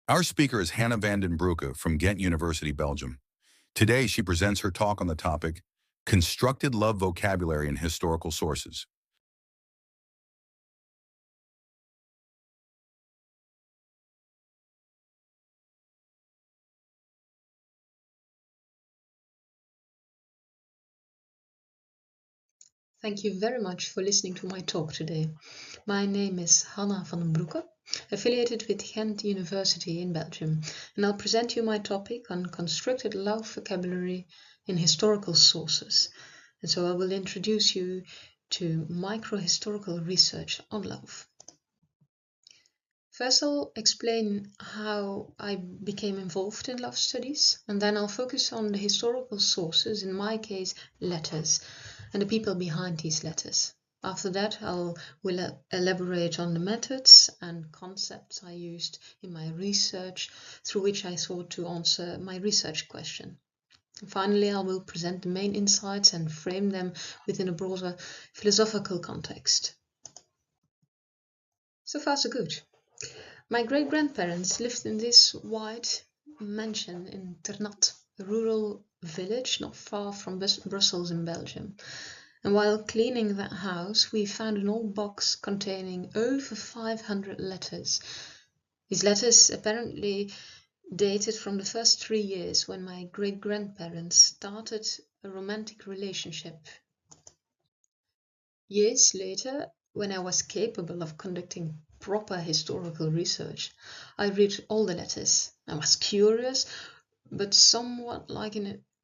Our speaker is Vanden Broucke from Ghent University, Belgium. Today, she presents her talk on the topic, Constructed Love Vocabulary and Historical Sources. Thank you very much for listening to my talk today. My name is Vanden Broucke, affiliated with Ghent University in Belgium, and I'll present you my topic on constructed love vocabulary in historical sources. And so I will introduce you to microhistorical research on love. First, I'll explain how I became involved in love studies, and then I'll focus on the historical sources, in my case, letters, and the people behind these letters. After that, will elaborate on the methods and concepts I used in my research, through which I sought to answer my research question. And finally, I will present the main insights and frame them within a broader philosophical context. So far, so good. My great-grandparents lived in this white mansion in Ternat, a rural village not far from Brussels in Belgium. And while cleaning that house, we found an old box containing over 500 letters. These letters apparently dated from the first 3 years when my great-grandparents started a romantic relationship. Years later, when I was capable of conducting proper historical research, I read all the letters. I was curious, but somewhat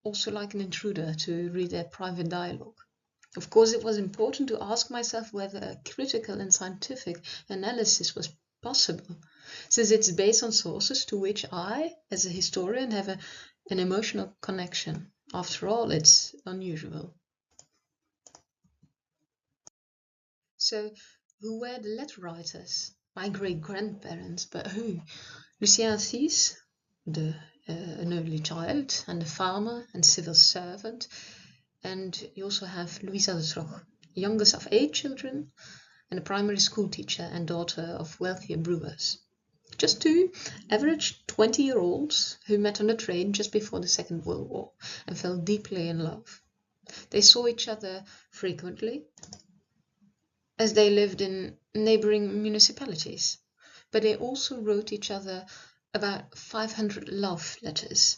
also like an intruder to read their private dialogue. Of course, it was important to ask myself whether a critical and scientific analysis was possible, since it's based on sources to which I, as a historian, have an emotional connection. After all, it's unusual. So, who were the letter writers? My great-grandparents, but who? Lucien Assis, an early child, and a farmer and civil servant. And you also have Louisa de Sroch, youngest of 8 children, and a primary school teacher and daughter of wealthier brewers. Just 2 average 20-year-olds who met on a train just before the Second World War and fell deeply in love. They saw each other frequently, as they lived in neighboring municipalities, but they also wrote each other about 500 love letters.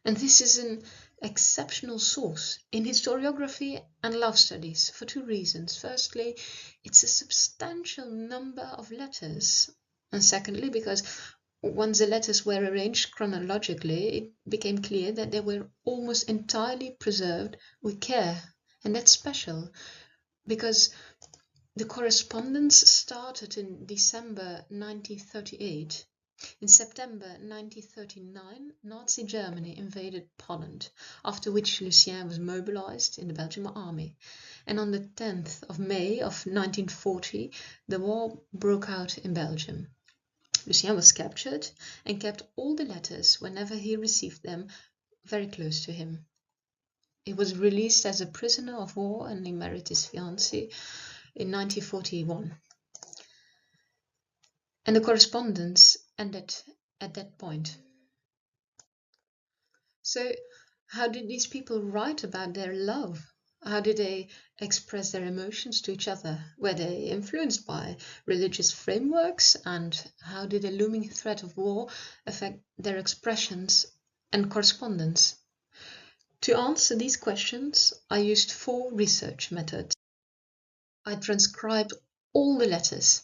And this is an exceptional source in historiography and love studies for 2 reasons. Firstly, it's a substantial number of letters, and secondly, because once the letters were arranged chronologically, it became clear that they were almost entirely preserved with care, and that's special because the correspondence started in December 1938. In September 1939, Nazi Germany invaded Poland, after which Lucien was mobilized in the Belgian army. And on the 10th of May of 1940, the war broke out in Belgium. Lucien was captured and kept all the letters, whenever he received them, very close to him. He was released as a prisoner of war and he married his fiancée in 1941. And the correspondence ended at that point. So, how did these people write about their love? How did they express their emotions to each other? Were they influenced by religious frameworks? And how did the looming threat of war affect their expressions and correspondence? To answer these questions, I used 4 research methods. I transcribed all the letters.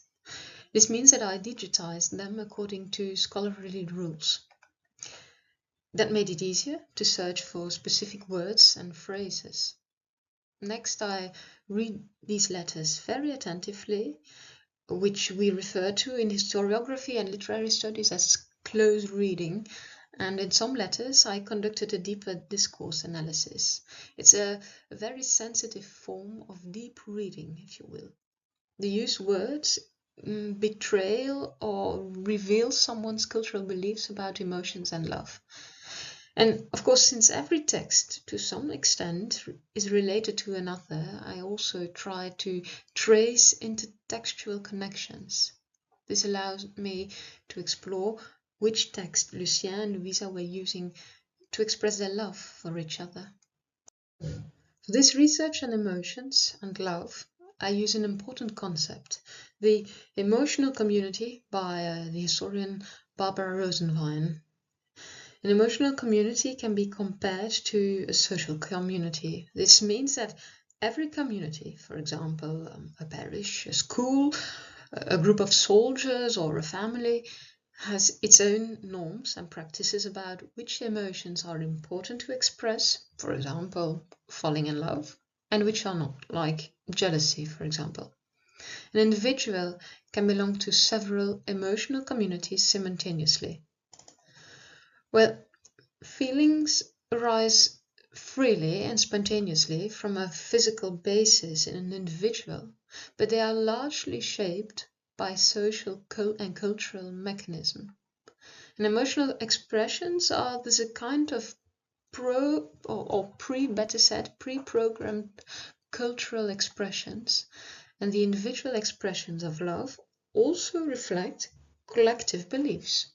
This means that I digitized them according to scholarly rules. That made it easier to search for specific words and phrases. Next, I read these letters very attentively, which we refer to in historiography and literary studies as close reading, and in some letters I conducted a deeper discourse analysis. It's a very sensitive form of deep reading, if you will. The used words betray or reveal someone's cultural beliefs about emotions and love. And of course, since every text to some extent is related to another, I also try to trace intertextual connections. This allows me to explore which text Lucien and Louisa were using to express their love for each other. For this research on emotions and love, I use an important concept, the emotional community by the historian Barbara Rosenwein. An emotional community can be compared to a social community. This means that every community, for example, a parish, a school, a group of soldiers, or a family, has its own norms and practices about which emotions are important to express, for example, falling in love, and which are not, like jealousy, for example. An individual can belong to several emotional communities simultaneously. Well, feelings arise freely and spontaneously from a physical basis in an individual, but they are largely shaped by social and cultural mechanism. And emotional expressions are thus a kind of pre-programmed cultural expressions, and the individual expressions of love also reflect collective beliefs.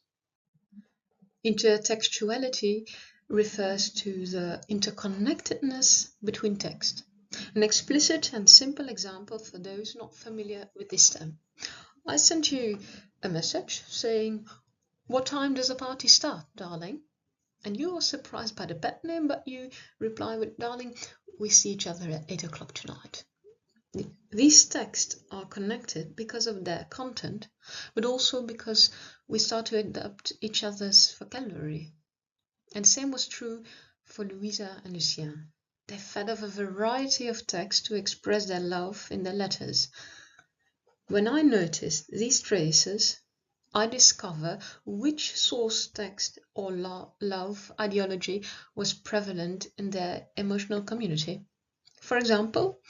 Intertextuality refers to the interconnectedness between text. An explicit and simple example for those not familiar with this term. I sent you a message saying, "What time does the party start, darling?" And you are surprised by the pet name, but you reply with, "Darling, we see each other at 8 o'clock tonight." These texts are connected because of their content, but also because we start to adapt each other's vocabulary. And the same was true for Louisa and Lucien. They fed off a variety of texts to express their love in their letters. When I noticed these traces, I discover which source text or love ideology was prevalent in their emotional community. For example,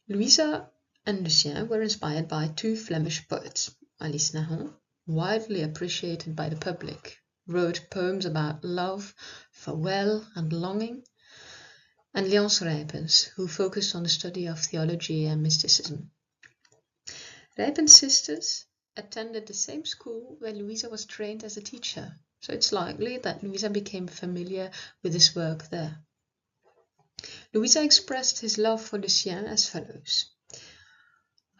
Louisa and Lucien were inspired by two Flemish poets. Alice Nahon, widely appreciated by the public, wrote poems about love, farewell, and longing, and Leonce Rijpens, who focused on the study of theology and mysticism. Rijpens' sisters attended the same school where Louisa was trained as a teacher, so it's likely that Louisa became familiar with his work there. Louisa expressed his love for Lucien as follows: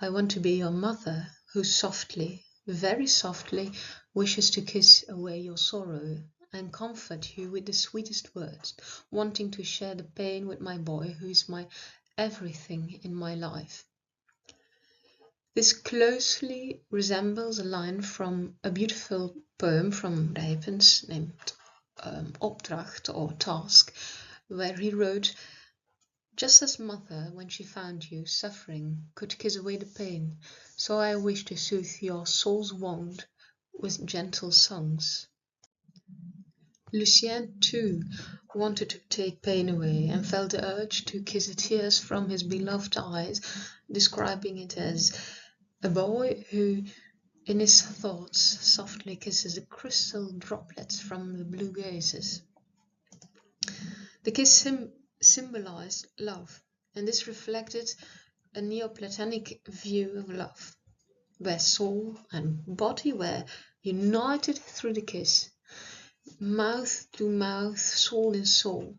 "I want to be your mother, who softly, very softly, wishes to kiss away your sorrow and comfort you with the sweetest words, wanting to share the pain with my boy, who is my everything in my life." This closely resembles a line from a beautiful poem from Rijpens named Opdracht or Task, where he wrote, "Just as mother, when she found you suffering, could kiss away the pain, so I wish to soothe your soul's wound with gentle songs." Lucien, too, wanted to take pain away and felt the urge to kiss the tears from his beloved eyes, describing it as a boy who, in his thoughts, softly kisses the crystal droplets from the blue gazes. The kiss symbolized love, and this reflected a Neoplatonic view of love, where soul and body were united through the kiss, mouth to mouth, soul in soul.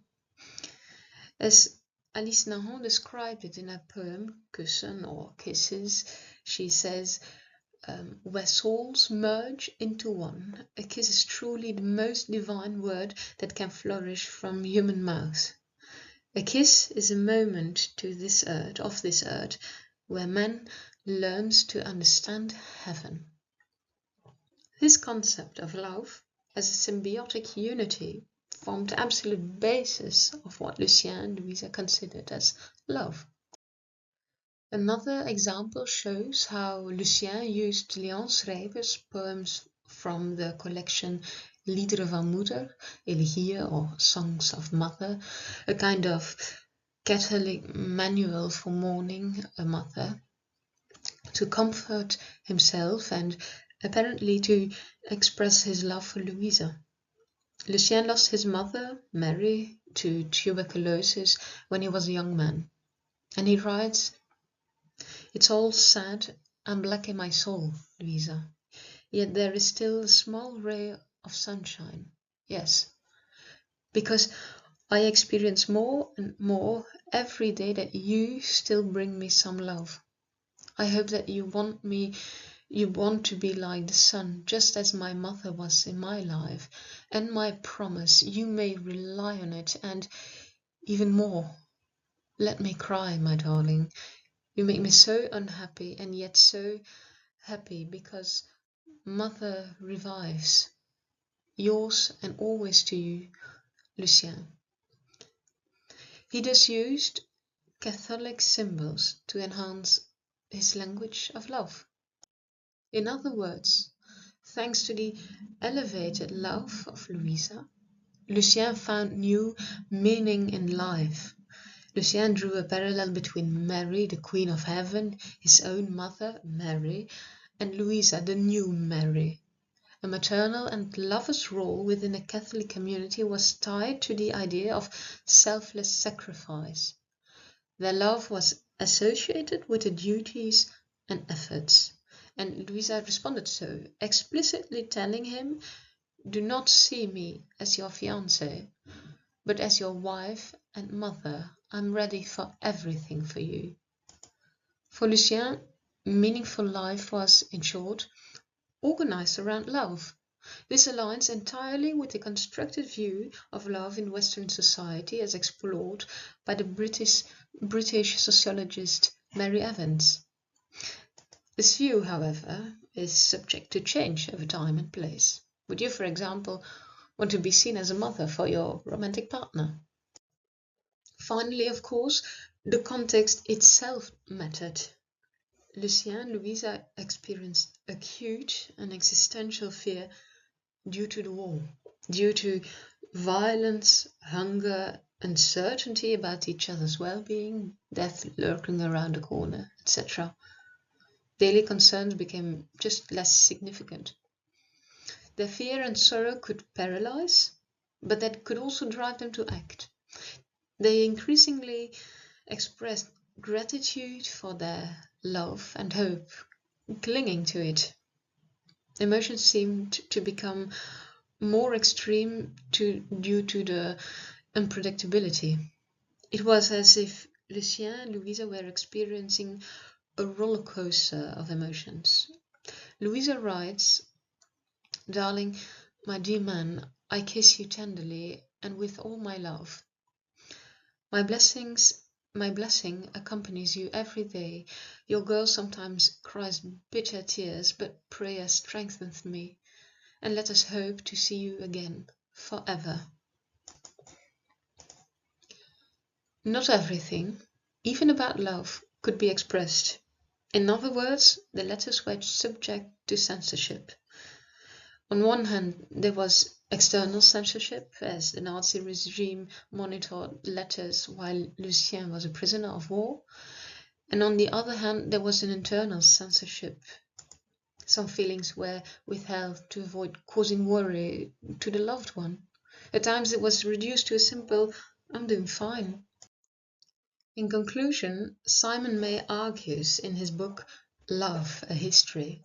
As Alice Nahon described it in her poem Kussen or Kisses, she says, "Where souls merge into one, a kiss is truly the most divine word that can flourish from human mouth. A kiss is a moment of this earth, where man learns to understand heaven." This concept of love as a symbiotic unity formed the absolute basis of what Lucien and Louisa considered as love. Another example shows how Lucien used Leonce Rijpens' poems from the collection Liederen van Moeder, Elegieën or Songs of Mother, a kind of Catholic manual for mourning a mother, to comfort himself and apparently to express his love for Louisa. Lucien lost his mother, Mary, to tuberculosis when he was a young man, and he writes, "It's all sad and black in my soul, Louisa. yet there is still a small ray of sunshine. Yes, because I experience more and more every day that you still bring me some love. I hope that you want to be like the sun, just as my mother was in my life, and my promise, you may rely on it, and even more. Let me cry, my darling. You make me so unhappy and yet so happy because Mother revives. Yours and always to you, Lucien. He thus used Catholic symbols to enhance his language of love. In other words, thanks to the elevated love of Louisa, Lucien found new meaning in life. Lucien drew a parallel between Mary, the Queen of Heaven, his own mother, Mary, and Louisa, the new Mary. A maternal and lover's role within a Catholic community was tied to the idea of selfless sacrifice. Their love was associated with the duties and efforts, and Louisa responded so, explicitly telling him, "Do not see me as your fiancée, but as your wife and mother. I'm ready for everything for you." For Lucien, meaningful life was, in short, organized around love. This aligns entirely with the constructed view of love in Western society as explored by the British sociologist Mary Evans. This view, however, is subject to change over time and place. Would you, for example, want to be seen as a mother for your romantic partner? Finally, of course, the context itself mattered. Lucien and Louisa experienced acute and existential fear due to the war, due to violence, hunger, uncertainty about each other's well-being, death lurking around the corner, etc. Daily concerns became just less significant. Their fear and sorrow could paralyze, but that could also drive them to act. They increasingly expressed gratitude for their love and hope, clinging to it. Emotions seemed to become more extreme due to the unpredictability. It was as if Lucien and Louisa were experiencing a roller coaster of emotions. Louisa writes, "Darling, my dear man, I kiss you tenderly and with all my love. My blessing accompanies you every day. Your girl sometimes cries bitter tears, but prayer strengthens me, and let us hope to see you again, forever." Not everything, even about love, could be expressed. In other words, the letters were subject to censorship. On one hand, there was external censorship, as the Nazi regime monitored letters while Lucien was a prisoner of war, and on the other hand, there was an internal censorship. Some feelings were withheld to avoid causing worry to the loved one. At times it was reduced to a simple, "I'm doing fine." In conclusion, Simon May argues in his book Love, a History,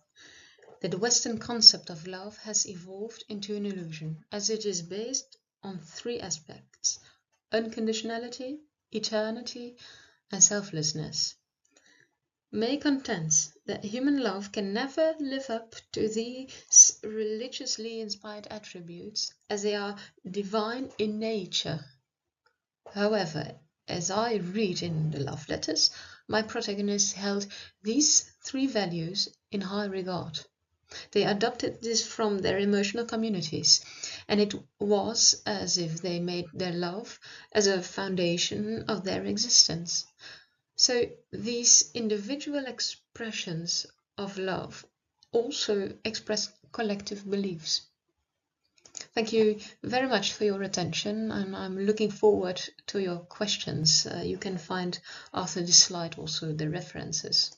that the Western concept of love has evolved into an illusion, as it is based on three aspects: unconditionality, eternity, and selflessness. May contends that human love can never live up to these religiously inspired attributes, as they are divine in nature. However, as I read in the love letters, my protagonists held these three values in high regard. They adopted this from their emotional communities, and it was as if they made their love as a foundation of their existence. So these individual expressions of love also express collective beliefs. Thank you very much for your attention, and I'm looking forward to your questions. You can find after this slide also the references.